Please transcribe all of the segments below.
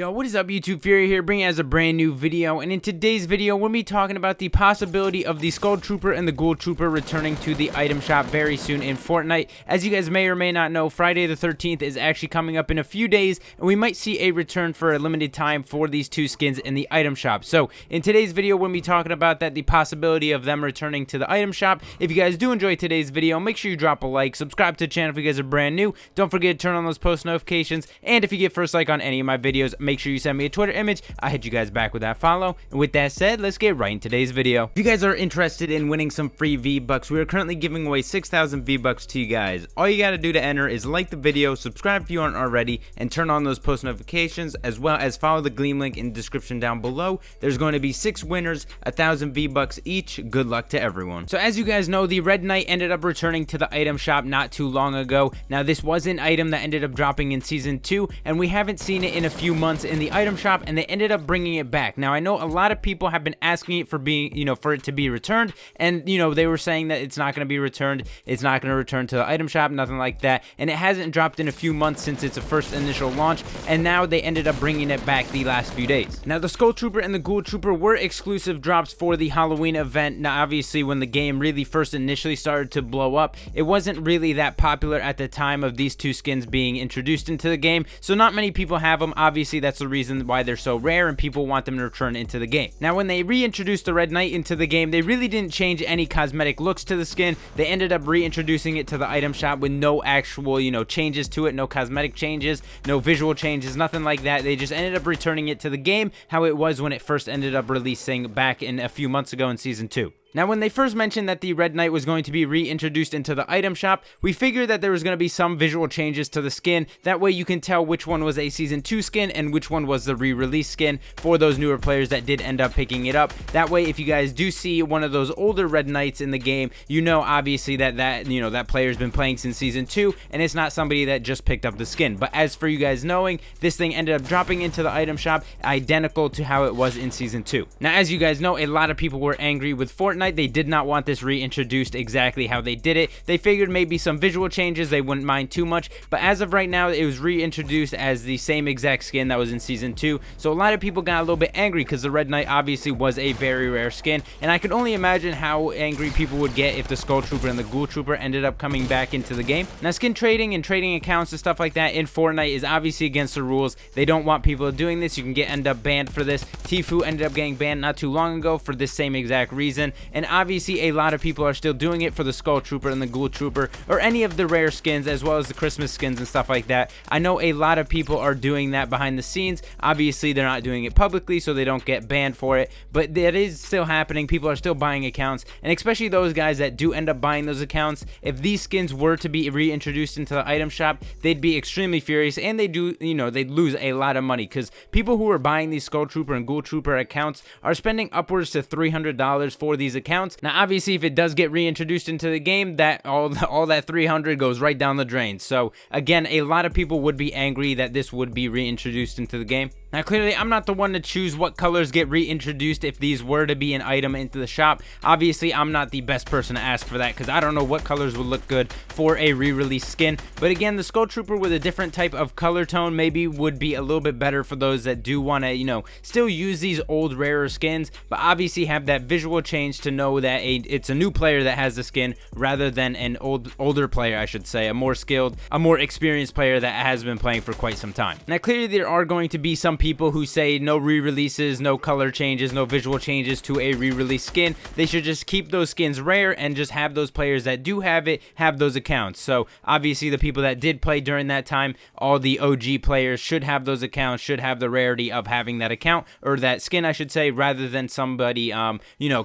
Yo, what is up YouTube? Fury here, bringing us a brand new video, and in today's video we'll be talking about the possibility of the Skull Trooper and the Ghoul Trooper returning to the item shop very soon in Fortnite. As you guys may or may not know, Friday the 13th is actually coming up in a few days, and we might see a return for a limited time for these two skins in the item shop. So in today's video we'll be talking about that, the possibility of them returning to the item shop. If you guys do enjoy today's video, make sure you drop a like, subscribe to the channel if you guys are brand new, don't forget to turn on those post notifications, and if you get first like on any of my videos, make sure you send me a Twitter image. I hit you guys back with that follow. And with that said, let's get right in today's video. If you guys are interested in winning some free V-Bucks, we are currently giving away 6,000 V-Bucks to you guys. All you gotta do to enter is like the video, subscribe if you aren't already, and turn on those post notifications, as well as follow the Gleam link in the description down below. There's going to be 6 winners, 1,000 V-Bucks each. Good luck to everyone. So as you guys know, the Red Knight ended up returning to the item shop not too long ago. Now this was an item that ended up dropping in season 2, and we haven't seen it in a few months in the item shop, and they ended up bringing it back. Now I know a lot of people have been asking it for being, for it to be returned, and they were saying that it's not going to be returned, it's not going to return to the item shop, nothing like that, and it hasn't dropped in a few months since its first initial launch, and now they ended up bringing it back the last few days. Now the Skull Trooper and the Ghoul Trooper were exclusive drops for the Halloween event. Now obviously when the game really first initially started to blow up, it wasn't really that popular at the time of these two skins being introduced into the game, so not many people have them. Obviously that's the reason why they're so rare and people want them to return into the game. Now when they reintroduced the Red Knight into the game, they really didn't change any cosmetic looks to the skin. They ended up reintroducing it to the item shop with no actual changes to it, no cosmetic changes, no visual changes, nothing like that. They just ended up returning it to the game how it was when it first ended up releasing back in a few months ago in season 2. Now when they first mentioned that the Red Knight was going to be reintroduced into the item shop, we figured that there was going to be some visual changes to the skin. That way you can tell which one was a season 2 skin and which one was the re-release skin for those newer players that did end up picking it up. That way if you guys do see one of those older Red Knights in the game, obviously that player's been playing since season 2 and it's not somebody that just picked up the skin. But as for you guys knowing, this thing ended up dropping into the item shop identical to how it was in season 2. Now as you guys know, a lot of people were angry with Fortnite. They did not want this reintroduced exactly how they did it. They figured maybe some visual changes they wouldn't mind too much, but as of right now it was reintroduced as the same exact skin that was in season 2. So a lot of people got a little bit angry because the Red Knight obviously was a very rare skin, and I could only imagine how angry people would get if the Skull Trooper and the Ghoul Trooper ended up coming back into the game. Now skin trading and trading accounts and stuff like that in Fortnite is obviously against the rules. They don't want people doing this. You can end up banned for this. Tfue ended up getting banned not too long ago for this same exact reason, and obviously a lot of people are still doing it for the Skull Trooper and the Ghoul Trooper, or any of the rare skins as well as the Christmas skins and stuff like that. I know a lot of people are doing that behind the scenes. Obviously they're not doing it publicly so they don't get banned for it, but that is still happening. People are still buying accounts, and especially those guys that do end up buying those accounts, if these skins were to be reintroduced into the item shop, they'd be extremely furious, and they'd lose a lot of money, because people who are buying these Skull Trooper and Ghoul Trooper accounts are spending upwards to $300 for these accounts. Now obviously if it does get reintroduced into the game, that all that 300 goes right down the drain. So again, a lot of people would be angry that this would be reintroduced into the game. Now clearly I'm not the one to choose what colors get reintroduced if these were to be an item into the shop. Obviously I'm not the best person to ask for that, because I don't know what colors would look good for a re-release skin. But again, the Skull Trooper with a different type of color tone maybe would be a little bit better for those that do want to still use these old rarer skins, but obviously have that visual change to know that it's a new player that has the skin rather than an older player, I should say, a more skilled, a more experienced player that has been playing for quite some time. Now clearly there are going to be some people who say no re-releases, no color changes, no visual changes to a re-release skin. They should just keep those skins rare and just have those players that do have it have those accounts. So obviously the people that did play during that time, all the OG players should have those accounts, should have the rarity of having that account, or that skin I should say, rather than somebody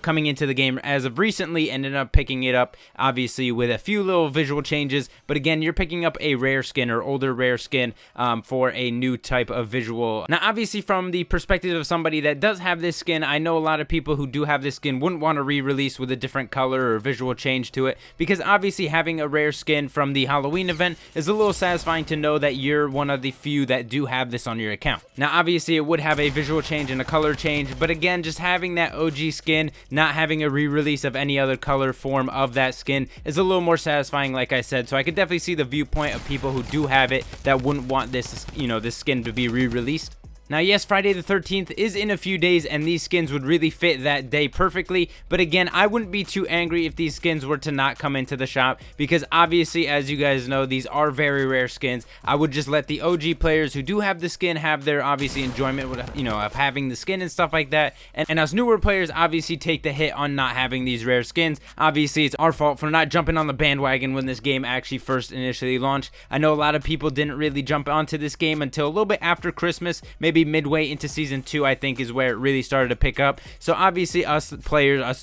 coming into the game as of recently ended up picking it up obviously with a few little visual changes. But again, you're picking up a rare skin or older rare skin for a new type of visual. Now obviously from the perspective of somebody that does have this skin, I know a lot of people who do have this skin wouldn't want to re-release with a different color or visual change to it, because obviously having a rare skin from the Halloween event is a little satisfying to know that you're one of the few that do have this on your account. Now obviously it would have a visual change and a color change, but again, just having that OG skin, not having a re-release of any other color form of that skin is a little more satisfying, like I said. So I could definitely see the viewpoint of people who do have it that wouldn't want this this skin to be re-released. Now, yes, Friday the 13th is in a few days, and these skins would really fit that day perfectly, but again, I wouldn't be too angry if these skins were to not come into the shop, because obviously, as you guys know, these are very rare skins. I would just let the OG players who do have the skin have their, obviously, enjoyment with, of having the skin and stuff like that, and us newer players obviously take the hit on not having these rare skins. Obviously, it's our fault for not jumping on the bandwagon when this game actually first initially launched. I know a lot of people didn't really jump onto this game until a little bit after Christmas, maybe midway into season 2, I think, is where it really started to pick up. So obviously us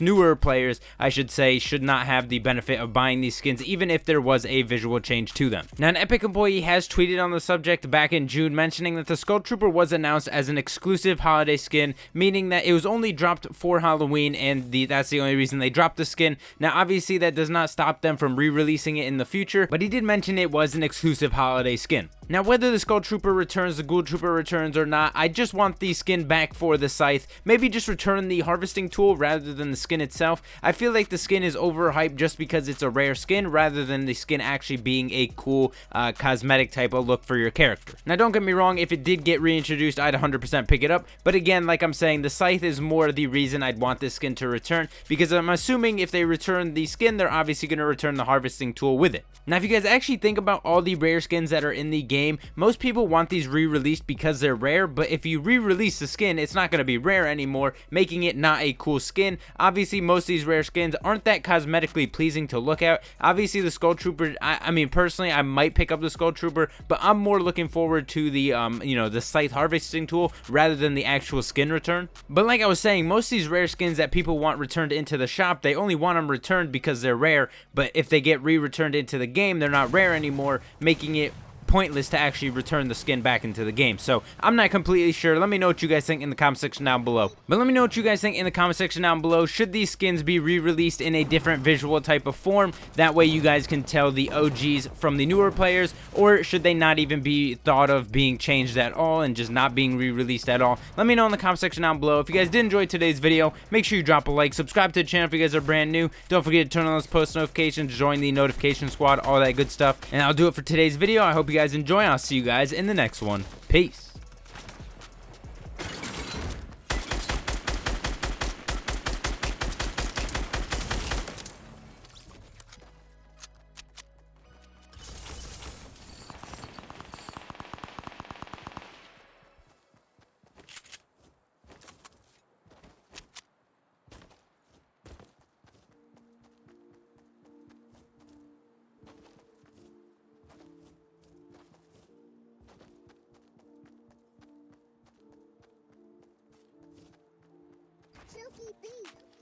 newer players, I should say, should not have the benefit of buying these skins, even if there was a visual change to them. Now, an Epic employee has tweeted on the subject back in June, mentioning that the Skull Trooper was announced as an exclusive holiday skin, meaning that it was only dropped for Halloween, and that's the only reason they dropped the skin. Now, obviously, that does not stop them from re-releasing it in the future, but he did mention it was an exclusive holiday skin. Now, whether the Skull Trooper returns, the Ghoul Trooper returns or not, I just want the skin back for the scythe. Maybe just return the harvesting tool rather than the skin itself. I feel like the skin is overhyped just because it's a rare skin rather than the skin actually being a cool cosmetic type of look for your character. Now, don't get me wrong, if it did get reintroduced, I'd 100% pick it up. But again, like I'm saying, the scythe is more the reason I'd want this skin to return, because I'm assuming if they return the skin, they're obviously going to return the harvesting tool with it. Now, if you guys actually think about all the rare skins that are in the game, most people want these re-released because they're rare, but if you re-release the skin, it's not going to be rare anymore, making it not a cool skin. Obviously, most of these rare skins aren't that cosmetically pleasing to look at. Obviously, the Skull Trooper, I mean, personally, I might pick up the Skull Trooper, but I'm more looking forward to the, the scythe harvesting tool rather than the actual skin return. But like I was saying, most of these rare skins that people want returned into the shop, they only want them returned because they're rare, but if they get re-returned into the game, they're not rare anymore, making it pointless to actually return the skin back into the game. So I'm not completely sure. Let me know what you guys think in the comment section down below. But let me know what you guys think in the comment section down below. Should these skins be re-released in a different visual type of form? That way you guys can tell the OGs from the newer players, or should they not even be thought of being changed at all and just not being re-released at all? Let me know in the comment section down below. If you guys did enjoy today's video, make sure you drop a like, subscribe to the channel if you guys are brand new. Don't forget to turn on those post notifications, join the notification squad, all that good stuff. And I'll do it for today's video. I hope you guys enjoy. I'll see you guys in the next one. Peace. Silky Bee.